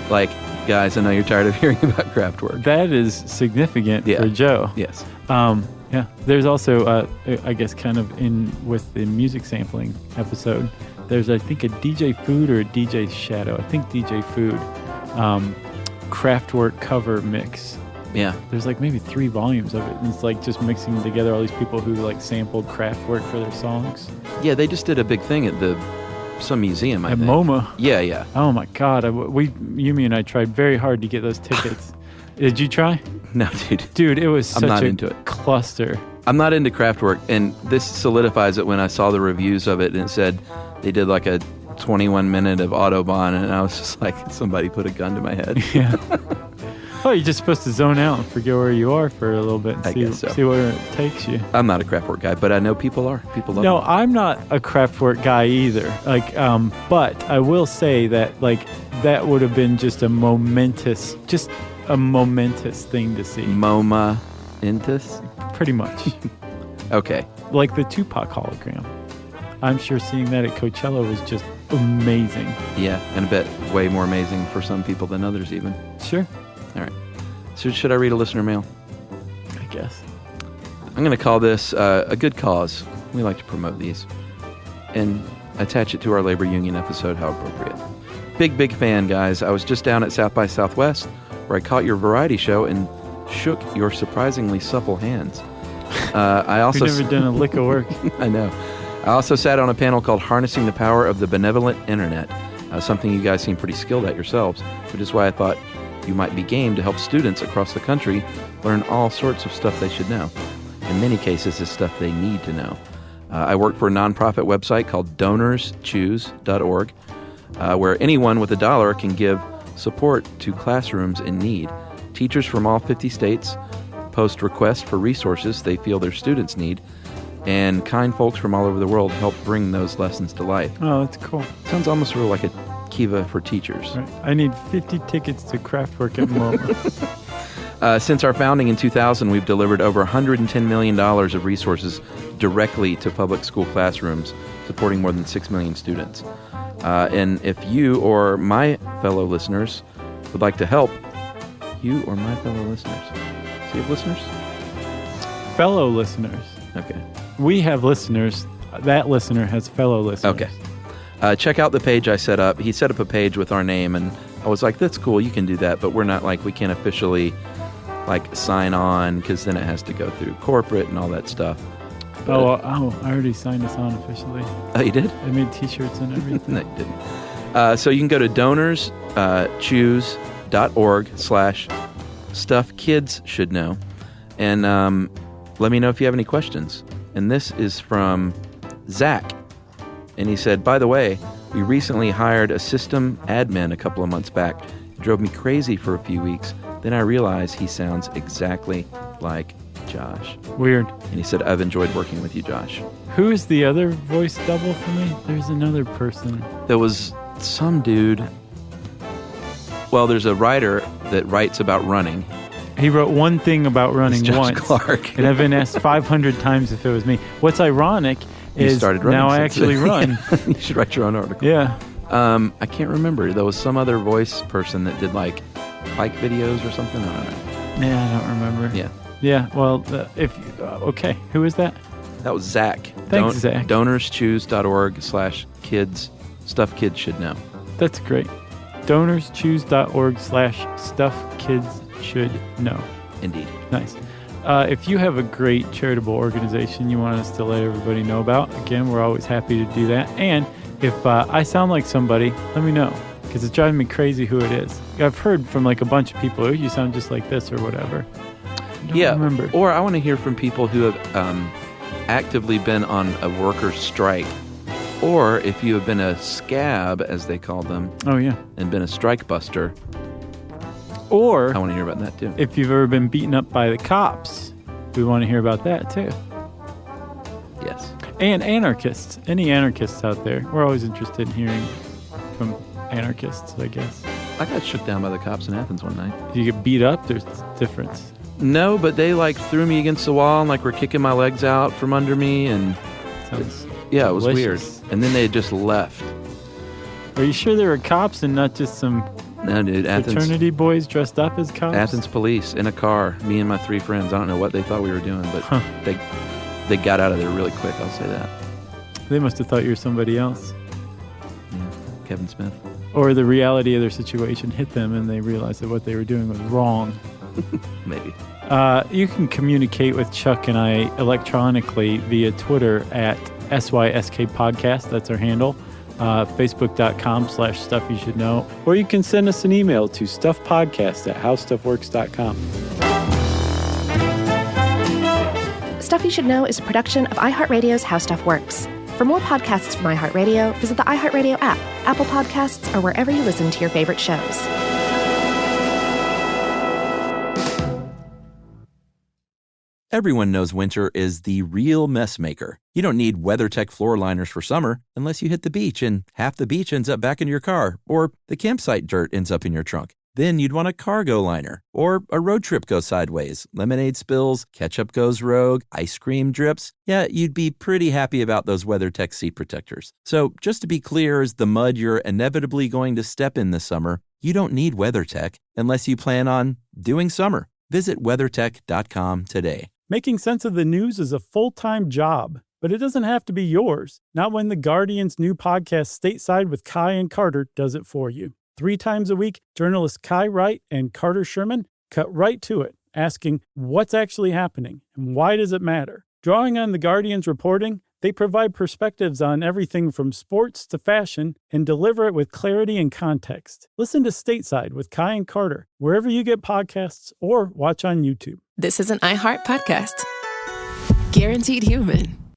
like, guys, I know you're tired of hearing about Kraftwerk. That is significant for Joe. Yes. Yeah. There's also, I guess, kind of in with the music sampling episode, there's, I think, a DJ Food or a DJ Shadow. I think DJ Food Kraftwerk cover mix. Yeah. There's like maybe 3 volumes of it. And it's like just mixing together all these people who like sampled Kraftwerk for their songs. Yeah, they just did a big thing at some museum, I At think. MoMA. Yeah, yeah. Oh my God. Yumi and I tried very hard to get those tickets. Did you try? No, dude. Dude, it was such I'm not a into it. cluster. I'm not into Kraftwerk, and this solidifies it when I saw the reviews of it, and it said they did like a 21 minute of Autobahn, and I was just like, somebody put a gun to my head. Yeah. Oh, you're just supposed to zone out and forget where you are for a little bit and I guess so. see where it takes you. I'm not a Kraftwerk guy, but I know people are. People love No, them. I'm not a Kraftwerk guy either. Like, but I will say that like that would have been just a momentous thing to see. MoMA Intus? Pretty much. Okay. Like the Tupac hologram. I'm sure seeing that at Coachella was just amazing. Yeah, and I bet way more amazing for some people than others even. Sure. All right. So should I read a listener mail? I guess. I'm going to call this a good cause. We like to promote these. And attach it to our labor union episode, how appropriate. Big fan, guys. I was just down at South by Southwest where I caught your variety show and shook your surprisingly supple hands. I also We've never done a lick of work. I know. I also sat on a panel called Harnessing the Power of the Benevolent Internet, something you guys seem pretty skilled at yourselves, which is why I thought you might be game to help students across the country learn all sorts of stuff they should know. In many cases, it's stuff they need to know. I work for a nonprofit website called DonorsChoose.org, where anyone with $1 can give support to classrooms in need. Teachers from all 50 states post requests for resources they feel their students need, and kind folks from all over the world help bring those lessons to life. Oh, that's cool. Sounds almost sort of like a Kiva for teachers. Right. I need 50 tickets to Kraftwerk at MoMA. Since our founding in 2000, we've delivered over $110 million of resources directly to public school classrooms, supporting more than 6 million students. And if you or my fellow listeners would like to help, you or my fellow listeners. So you have listeners? Fellow listeners. Okay. We have listeners. That listener has fellow listeners. Okay. Check out the page I set up. He set up a page with our name, and I was like, that's cool, you can do that, but we're not like, we can't officially like sign on because then it has to go through corporate and all that stuff. But, I already signed us on officially. Oh, you did? I made t-shirts and everything. No, you didn't. So you can go to DonorsChoose.org/stuff kids should know, and let me know if you have any questions. And this is from Zach. And he said, by the way, we recently hired a system admin a couple of months back. It drove me crazy for a few weeks. Then I realized he sounds exactly like Josh. Weird. And he said, I've enjoyed working with you, Josh. Who is the other voice double for me? There's another person. There was some dude. Well, there's a writer that writes about running. He wrote one thing about running It's Josh once. Clark. And I've been asked 500 times if it was me. What's ironic You is started running now I since actually then. run. You should write your own article. Yeah. I can't remember. There was some other voice person that did like bike videos or something. I don't know. Yeah, I don't remember. Yeah. Yeah, well, okay. Who is that? That was Zach. Thanks, Zach. DonorsChoose.org/kids. Stuff kids should know. That's great. DonorsChoose.org/stuff kids should know. Indeed. Nice. If you have a great charitable organization you want us to let everybody know about, again, we're always happy to do that. And if I sound like somebody, let me know, because it's driving me crazy who it is. I've heard from like a bunch of people, oh, you sound just like this or whatever. I don't remember. Or I want to hear from people who have actively been on a workers' strike, or if you have been a scab, as they call them. Oh, yeah. And been a strike buster. Or I want to hear about that too. If you've ever been beaten up by the cops, we want to hear about that too. Yes. And anarchists. Any anarchists out there? We're always interested in hearing from anarchists, I guess. I got shook down by the cops in Athens one night. If you get beat up, there's a difference. No, but they like threw me against the wall and like were kicking my legs out from under me, and Sounds yeah, it was delicious. weird. And then they just left. Are you sure there were cops and not just some No, dude, fraternity boys dressed up as cops? Athens police in a car, me and my 3 friends. I don't know what they thought we were doing, but they got out of there really quick, I'll say that. They must have thought you were somebody else. Yeah, Kevin Smith. Or the reality of their situation hit them and they realized that what they were doing was wrong. Maybe. You can communicate with Chuck and I electronically via Twitter at SYSK Podcast. That's our handle. Facebook.com/Stuff You Should Know. Or you can send us an email to stuffpodcast@howstuffworks.com. Stuff You Should Know is a production of iHeartRadio's How Stuff Works. For more podcasts from iHeartRadio, visit the iHeartRadio app, Apple Podcasts, or wherever you listen to your favorite shows. Everyone knows winter is the real mess maker. You don't need WeatherTech floor liners for summer unless you hit the beach and half the beach ends up back in your car, or the campsite dirt ends up in your trunk. Then you'd want a cargo liner or a road trip go sideways. Lemonade spills, ketchup goes rogue, ice cream drips. Yeah, you'd be pretty happy about those WeatherTech seat protectors. So just to be clear, as the mud you're inevitably going to step in this summer, you don't need WeatherTech unless you plan on doing summer. Visit WeatherTech.com today. Making sense of the news is a full-time job, but it doesn't have to be yours. Not when The Guardian's new podcast, Stateside with Kai and Carter, does it for you. 3 times a week, journalists Kai Wright and Carter Sherman cut right to it, asking what's actually happening and why does it matter. Drawing on The Guardian's reporting, they provide perspectives on everything from sports to fashion and deliver it with clarity and context. Listen to Stateside with Kai and Carter, wherever you get podcasts or watch on YouTube. This is an iHeart podcast. Guaranteed human.